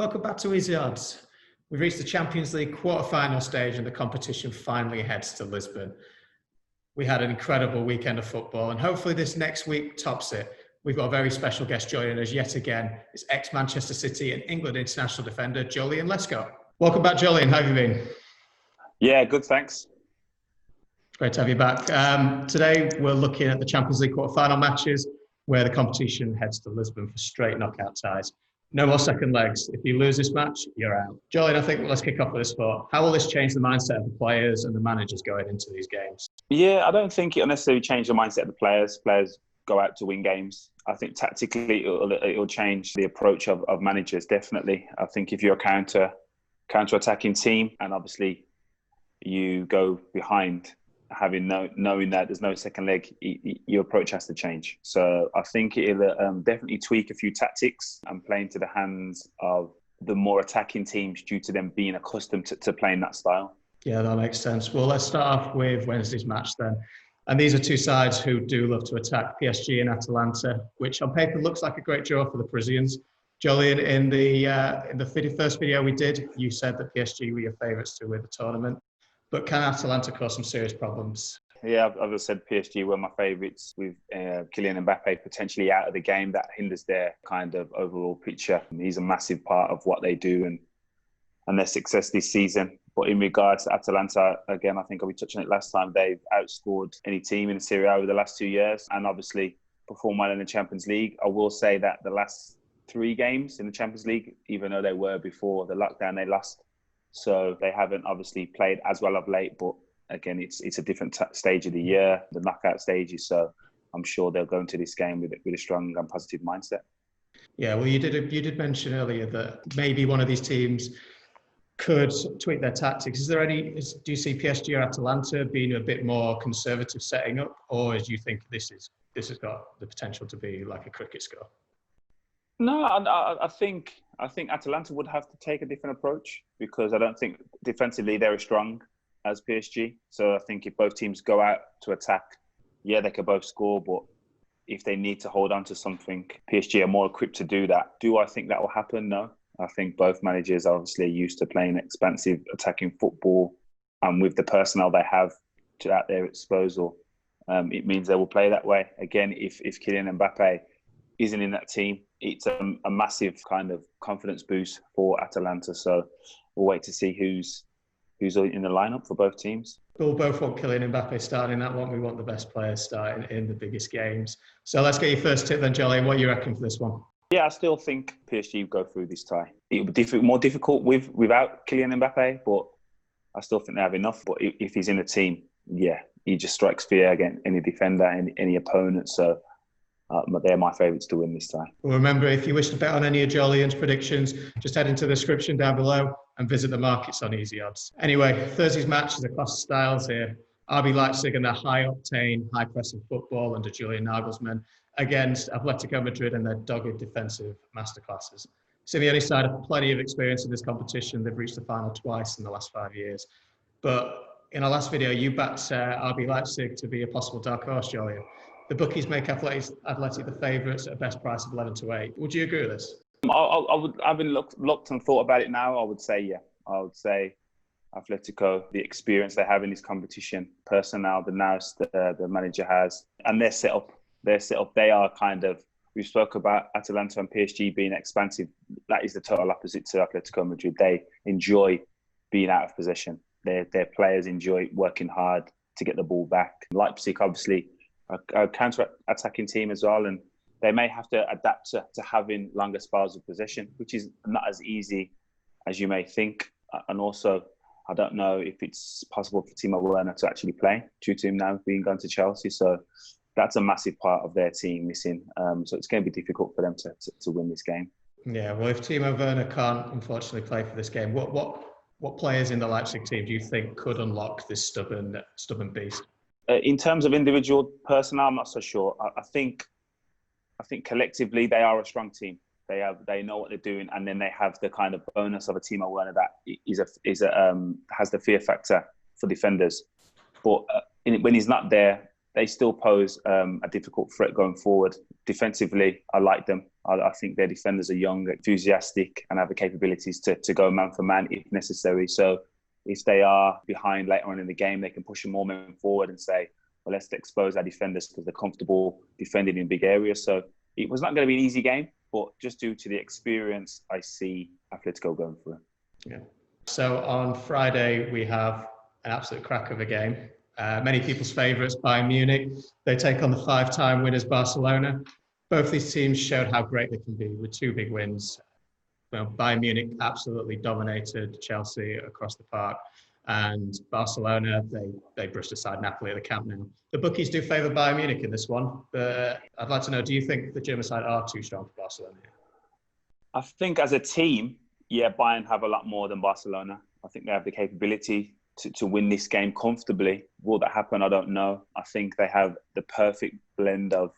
Welcome back to Easy Odds. We've reached the Champions League quarter-final stage and the competition finally heads to Lisbon. We had an incredible weekend of football and hopefully this next week tops it. We've got a very special guest joining us yet again. It's ex-Manchester City and England international defender, Joleon Lescott. Welcome back, Joleon. How have you been? Yeah, good, thanks. Great to have you back. Today, we're looking at the Champions League quarter-final matches where the competition heads to Lisbon for straight knockout ties. No more second legs. If you lose this match, you're out. Joleon, I think let's kick off with this thought. How will this change the mindset of the players and the managers going into these games? Yeah, I don't think it'll necessarily change the mindset of the players. Players go out to win games. I think tactically it'll change the approach of managers, definitely. I think if you're a counter-attacking team and obviously you go behind, knowing that there's no second leg, your approach has to change. So I think it'll definitely tweak a few tactics and play into the hands of the more attacking teams due to them being accustomed to playing that style. Yeah, that makes sense. Well, let's start off with Wednesday's match then. And these are two sides who do love to attack, PSG and Atalanta, which on paper looks like a great draw for the Parisians. Joleon, in the first video we did, you said that PSG were your favourites to win the tournament. But can Atalanta cause some serious problems? Yeah, I've said PSG were my favourites with Kylian Mbappe potentially out of the game. That hinders their kind of overall picture. He's a massive part of what they do and their success this season. But in regards to Atalanta, again, I think we touched on it last time, they've outscored any team in the Serie A over the last 2 years and obviously performed well in the Champions League. I will say that the last 3 games in the Champions League, even though they were before the lockdown, they lost. So they haven't obviously played as well of late, but again, it's a different stage of the year, the knockout stages. So I'm sure they'll go into this game with a strong and positive mindset. Yeah, well, you did mention earlier that maybe one of these teams could tweak their tactics. Do you see PSG or Atalanta being a bit more conservative setting up, or do you think this has got the potential to be like a cricket score? No, I think Atalanta would have to take a different approach because I don't think defensively they're as strong as PSG. So I think if both teams go out to attack, yeah, they could both score, but if they need to hold on to something, PSG are more equipped to do that. Do I think that will happen? No. I think both managers are obviously used to playing expansive attacking football, and with the personnel they have at their disposal, it means they will play that way. Again, if Kylian Mbappe isn't in that team, it's a massive kind of confidence boost for Atalanta. So we'll wait to see who's in the lineup for both teams. We'll both want Kylian Mbappe starting that one. We want the best players starting in the biggest games. So let's get your first tip then, Joleon. What do you reckon for this one? Yeah, I still think PSG will go through this tie. It will be more difficult without Kylian Mbappe, but I still think they have enough. But if he's in the team, yeah, he just strikes fear against any defender, any opponent. So they're my favourites to win this tie. Well, remember, if you wish to bet on any of Joleon's predictions, just head into the description down below and visit the markets on Easy Odds. Anyway, Thursday's match is a clash of styles here. RB Leipzig and their high-octane, high-pressing football under Julian Nagelsmann against Atletico Madrid and their dogged defensive masterclasses. Simeone's side have plenty of experience in this competition. They've reached the final twice in the last 5 years. But in our last video, you backed RB Leipzig to be a possible dark horse, Joleon. The bookies make Athletic the favourites at a best price of 11-8. Would you agree with this? I've been looked and thought about it now. I would say, yeah. I would say Atletico, the experience they have in this competition, personnel, the nous the manager has, and their setup. They are kind of, we spoke about Atalanta and PSG being expansive. That is the total opposite to Atletico Madrid. They enjoy being out of possession. Their players enjoy working hard to get the ball back. Leipzig, obviously, a counter-attacking team as well, and they may have to adapt to having longer spells of possession, which is not as easy as you may think. And also, I don't know if it's possible for Timo Werner to actually play due to him now being gone to Chelsea. So that's a massive part of their team missing. So it's going to be difficult for them to win this game. Yeah, well, if Timo Werner can't unfortunately play for this game, what players in the Leipzig team do you think could unlock this stubborn beast? In terms of individual personnel, I'm not so sure. I think collectively they are a strong team. They know what they're doing, and then they have the kind of bonus of a Timo Werner that has the fear factor for defenders. But when he's not there, they still pose a difficult threat going forward. Defensively, I like them. I think their defenders are young, enthusiastic, and have the capabilities to go man for man if necessary. So if they are behind later on in the game, they can push them more men forward and say, well, let's expose our defenders because they're comfortable defending in big areas. So it was not going to be an easy game, but just due to the experience, I see Atletico going through. Yeah. So on Friday, we have an absolute crack of a game. Many people's favourites, Bayern Munich. They take on the 5-time winners, Barcelona. Both these teams showed how great they can be with 2 big wins. Well, Bayern Munich absolutely dominated Chelsea across the park. And Barcelona, they brushed aside Napoli at the Camp Nou. The bookies do favour Bayern Munich in this one. But I'd like to know, do you think the German side are too strong for Barcelona? I think as a team, yeah, Bayern have a lot more than Barcelona. I think they have the capability to win this game comfortably. Will that happen? I don't know. I think they have the perfect blend of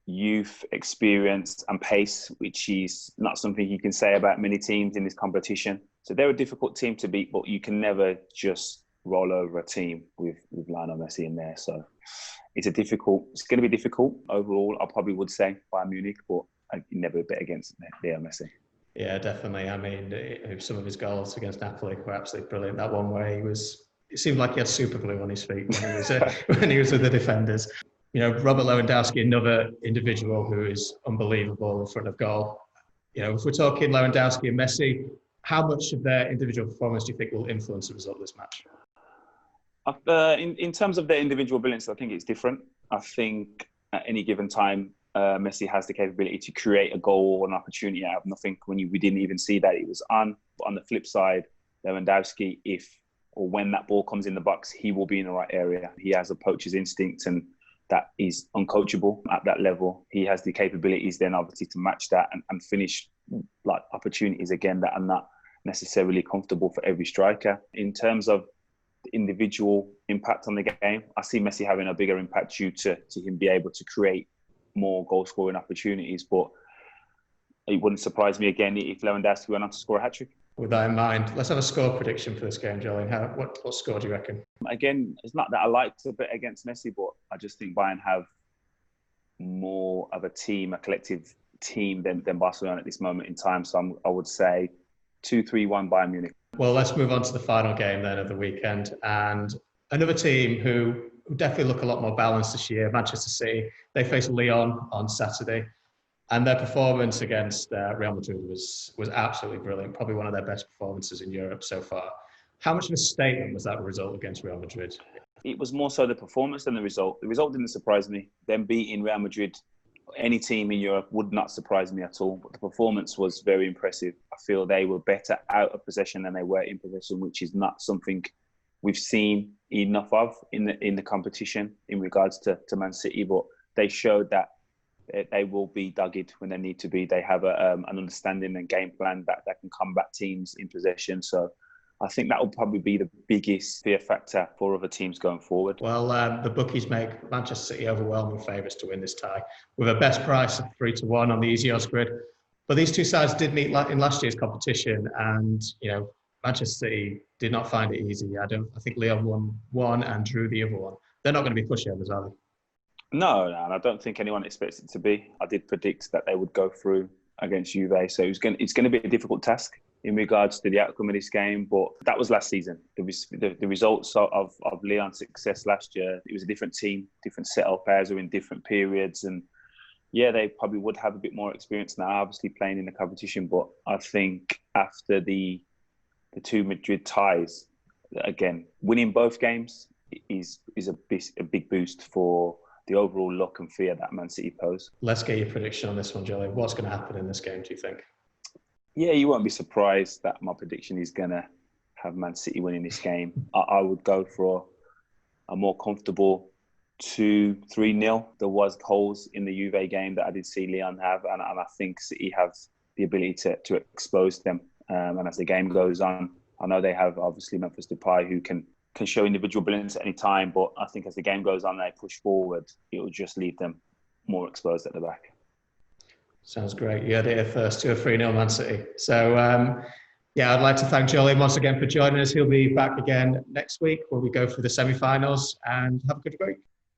youth, experience and pace, which is not something you can say about many teams in this competition. So they're a difficult team to beat, but you can never just roll over a team with Lionel Messi in there. So it's going to be difficult overall. I probably would say Bayern Munich, but I never bet against Leo Messi. Yeah, definitely. I mean, some of his goals against Napoli were absolutely brilliant. That one where it seemed like he had super glue on his feet when he was with the defenders. You know, Robert Lewandowski, another individual who is unbelievable in front of goal. You know, if we're talking Lewandowski and Messi, how much of their individual performance do you think will influence the result of this match? In terms of their individual brilliance, I think it's different. I think at any given time, Messi has the capability to create a goal or an opportunity out of nothing when we didn't even see that it was on. But on the flip side, Lewandowski, if or when that ball comes in the box, he will be in the right area. He has a poacher's instinct, and that is uncoachable at that level. He has the capabilities then obviously to match that and finish like opportunities again that are not necessarily comfortable for every striker. In terms of the individual impact on the game, I see Messi having a bigger impact due to him be able to create more goal scoring opportunities. But it wouldn't surprise me again if Lewandowski went on to score a hat-trick. With that in mind, let's have a score prediction for this game, Joleon. What score do you reckon? Again, it's not that I like to bet against Messi, but I just think Bayern have more of a collective team than Barcelona at this moment in time. So I would say 2-3-1 Bayern Munich. Well, let's move on to the final game then of the weekend. And another team who definitely look a lot more balanced this year, Manchester City. They face Lyon on Saturday. And their performance against Real Madrid was absolutely brilliant. Probably one of their best performances in Europe so far. How much of a statement was that result against Real Madrid? It was more so the performance than the result. The result didn't surprise me. Them beating Real Madrid, any team in Europe, would not surprise me at all. But the performance was very impressive. I feel they were better out of possession than they were in possession, which is not something we've seen enough of in the competition in regards to Man City. But they showed that they will be dogged when they need to be. They have an understanding and game plan that can combat teams in possession. So I think that will probably be the biggest fear factor for other teams going forward. Well, the bookies make Manchester City overwhelming favourites to win this tie with a best price of 3-1 on the easy odds grid. But these two sides did meet in last year's competition, and Manchester City did not find it easy. I think Lyon won one and drew the other one. They're not going to be pushovers, are they? No, I don't think anyone expects it to be. I did predict that they would go through against Juve, so it's going to be a difficult task in regards to the outcome of this game. But that was last season. The results of Lyon's success last year, it was a different team, different setup, players were in different periods, and yeah, they probably would have a bit more experience now, obviously playing in the competition. But I think after the two Madrid ties, again, winning both games is a big boost for the overall look and fear that Man City pose. Let's get your prediction on this one, Joleon. What's going to happen in this game, do you think? Yeah, you won't be surprised that my prediction is going to have Man City winning this game. I would go for a more comfortable 2-3-0. There was holes in the Juve game that I did see Lyon have, and I think City have the ability to expose them. And as the game goes on, I know they have obviously Memphis Depay who can show individual brilliance at any time, but I think as the game goes on, they push forward, it will just leave them more exposed at the back. Sounds great. You had it here first, 2-3-0 Man City. So, I'd like to thank Joleon once again for joining us. He'll be back again next week when we go through the semi-finals, and have a good week.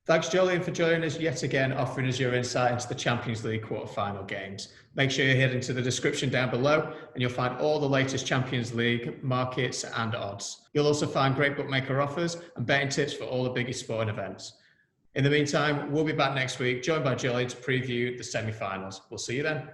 Thanks, Joleon, for joining us yet again, offering us your insight into the Champions League quarter-final games. Make sure you head into the description down below and you'll find all the latest Champions League markets and odds. You'll also find great bookmaker offers and betting tips for all the biggest sporting events. In the meantime, we'll be back next week, joined by Joleon to preview the semi-finals. We'll see you then.